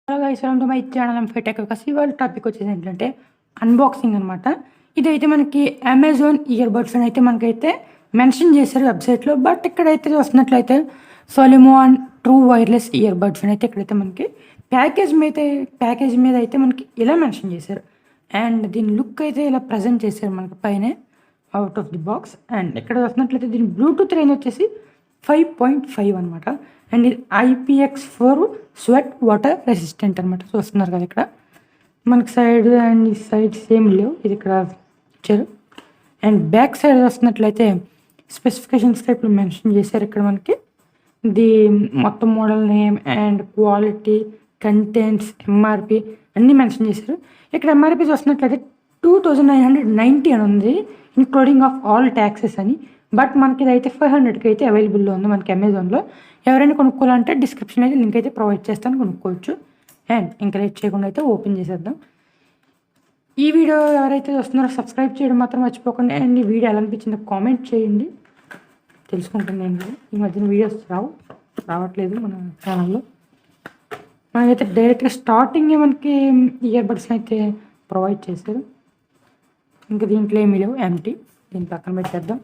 Hello guys, welcome to my channel. I'm ఫైటెక్. ఇవాళ topic వచ్చేసి ఏంటంటే అన్బాక్సింగ్ అనమాట. ఇదైతే మనకి అమెజాన్ ఇయర్ బడ్స్ అని అయితే మనకైతే మెన్షన్ చేశారు వెబ్సైట్లో. బట్ ఇక్కడైతే చూస్తున్నట్లయితే Solimo and true wireless earbuds అని అయితే ఇక్కడైతే మనకి ప్యాకేజ్ మీద అయితే మనకి ఇలా మెన్షన్ చేశారు. అండ్ దీని లుక్ అయితే ఇలా ప్రజెంట్ చేశారు మనకి పైన out of the box. And ఇక్కడ చూస్తున్నట్లయితే దీని బ్లూటూత్ రేంజ్ వచ్చేసి 5.5 అనమాట. అండ్ ఇది IPX4 స్వెట్ వాటర్ రెసిస్టెంట్ అనమాట. చూస్తున్నారు కదా ఇక్కడ మనకి సైడ్ అండ్ ఈ సైడ్ సేమ్ లేవు, ఇది ఇక్కడ ఇచ్చారు. అండ్ బ్యాక్ సైడ్ వస్తున్నట్లయితే స్పెసిఫికేషన్స్ ఇప్పుడు మెన్షన్ చేశారు. ఇక్కడ మనకి ఇది మొత్తం model name and quality, contents, MRP అన్నీ మెన్షన్ చేశారు. ఇక్కడ MRP చూస్తున్నట్లయితే 2990 అని ఉంది, ఇంక్లూడింగ్ ఆఫ్ ఆల్ ట్యాక్సెస్ అని. బట్ మనకి ఇదైతే 500కి అయితే అవైలబుల్లో ఉంది మనకి అమెజాన్లో. ఎవరైనా కొనుక్కోవాలంటే డిస్క్రిప్షన్ అయితే లింక్ అయితే ప్రొవైడ్ చేస్తాను, కొనుక్కోవచ్చు. అండ్ ఇంకా లేట్ చేయకుండా అయితే ఓపెన్ చేసేద్దాం. ఈ వీడియో ఎవరైతే చూస్తున్నారో సబ్స్క్రైబ్ చేయడం మాత్రం మర్చిపోకండి. అండ్ ఈ వీడియో ఎలా అనిపించిందో కామెంట్ చేయండి, తెలుసుకుంటాను. నేను ఈ మధ్యన వీడియోస్ రావట్లేదు మన ఛానల్లో. మనకైతే డైరెక్ట్గా స్టార్టింగే మనకి ఇయర్ బడ్స్ అయితే ప్రొవైడ్ చేశారు. ఇంకా దీంట్లో ఏమీ లేవు, ఎంటీ. దీన్ని పక్కన పెట్టేద్దాం.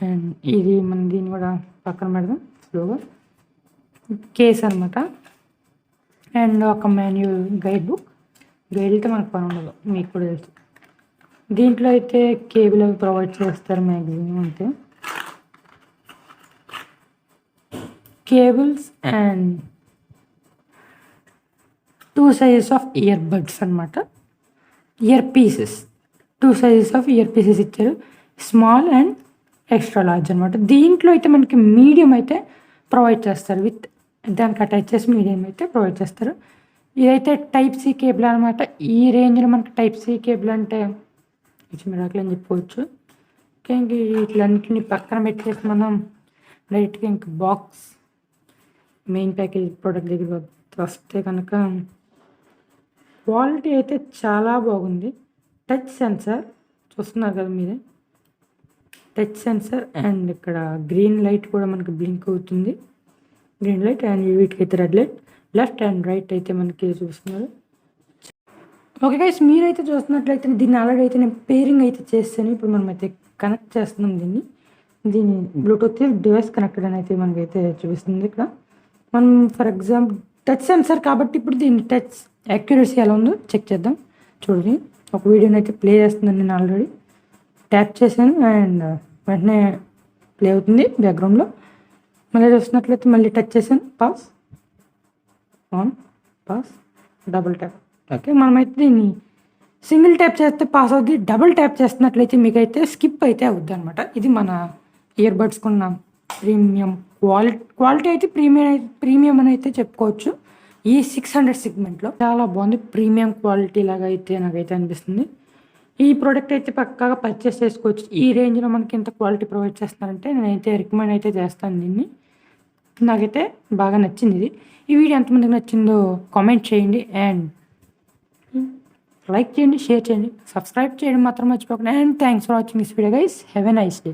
అండ్ ఇది మనం దీన్ని కూడా పక్కన పెడదాం స్లోగా. కేస్ అనమాట. అండ్ ఒక మాన్యువల్ గైడ్ బుక్. గైడ్ అయితే మనకు పని ఉండదు, మీకు కూడా తెలుసు. దీంట్లో అయితే కేబుల్ అవి ప్రొవైడ్ చేస్తారు మ్యాక్సిమం. అంతే cables and 2 sizes of earbuds అనమాట. Earpieces 2 sizes of earpieces ఇచ్చారు, స్మాల్ అండ్ ఎక్స్ట్రా లార్జ్ అనమాట. దీంట్లో అయితే మనకి మీడియం అయితే ప్రొవైడ్ చేస్తారు, విత్ దానికి అటాచ్ చేసి మీడియం అయితే ప్రొవైడ్ చేస్తారు. ఇదైతే టైప్ సి కేబుల్ అనమాట. ఈ రేంజ్లో మనకి టైప్ సి కేబుల్ అంటే మిరాకిల్ అని చెప్పుకోవచ్చు. ఓకే, ఇంక వీటిలన్నింటినీ పక్కన పెట్టేసి మనం డైరెక్ట్గా ఇంక బాక్స్ మెయిన్ ప్యాకేజ్ ప్రోడక్ట్ దగ్గర వస్తే కనుక క్వాలిటీ అయితే చాలా బాగుంది. టచ్ సెన్సార్ చూస్తున్నారు కదా మీరే, టచ్ సెన్సార్. అండ్ ఇక్కడ గ్రీన్ లైట్ కూడా మనకి బ్లింక్ అవుతుంది, గ్రీన్ లైట్. అండ్ వీటికైతే red light, left and right అయితే మనకి చూస్తున్నారు. ఓకే గైస్, మీరైతే చూస్తున్నట్లయితే దీన్ని ఆల్రెడీ అయితే నేను పేరింగ్ అయితే చేస్తాను. ఇప్పుడు మనం అయితే కనెక్ట్ చేస్తున్నాం దీన్ని బ్లూటూత్ డివైస్ కనెక్టెడ్ అని అయితే మనకైతే చూపిస్తుంది. ఇక్కడ మనం ఫర్ ఎగ్జాంపుల్ టచ్ సెన్సార్ కాబట్టి ఇప్పుడు దీన్ని టచ్ యాక్యురసీ ఎలా ఉందో చెక్ చేద్దాం. చూడండి, ఒక వీడియోని అయితే ప్లే చేస్తున్నాను. నేను ఆల్రెడీ ట్యాప్ చేశాను అండ్ వెంటనే ప్లే అవుతుంది బ్యాక్గ్రౌండ్లో. మళ్ళీ చూస్తున్నట్లయితే మళ్ళీ టచ్ చేశాను, pass on, pass, double tap. Okay, మనమైతే దీన్ని సింగిల్ ట్యాప్ చేస్తే పాస్ అవుద్ది, డబుల్ ట్యాప్ చేస్తున్నట్లయితే మీకైతే స్కిప్ అయితే అవుద్ది అనమాట. ఇది మన ఇయర్ బడ్స్ కొన్న ప్రీమియం క్వాలిటీ అయితే ప్రీమియం అని అయితే చెప్పుకోవచ్చు. ఈ 600 సెగ్మెంట్లో చాలా బాగుంది, ప్రీమియం క్వాలిటీ లాగా అయితే నాకైతే అనిపిస్తుంది. ఈ ప్రోడక్ట్ అయితే పక్కాగా పర్చేస్ చేసుకోవచ్చు. ఈ రేంజ్లో మనకి ఎంత క్వాలిటీ ప్రొవైడ్ చేస్తున్నారంటే నేనైతే రికమెండ్ అయితే చేస్తాను దీన్ని. నాకైతే బాగా నచ్చింది ఇది. ఈ వీడియో ఎంతమందికి నచ్చిందో కామెంట్ చేయండి అండ్ లైక్ చేయండి, షేర్ చేయండి, సబ్స్క్రైబ్ చేయడం మాత్రం మర్చిపోకండి. And thanks for watching this video guys. Have a nice day.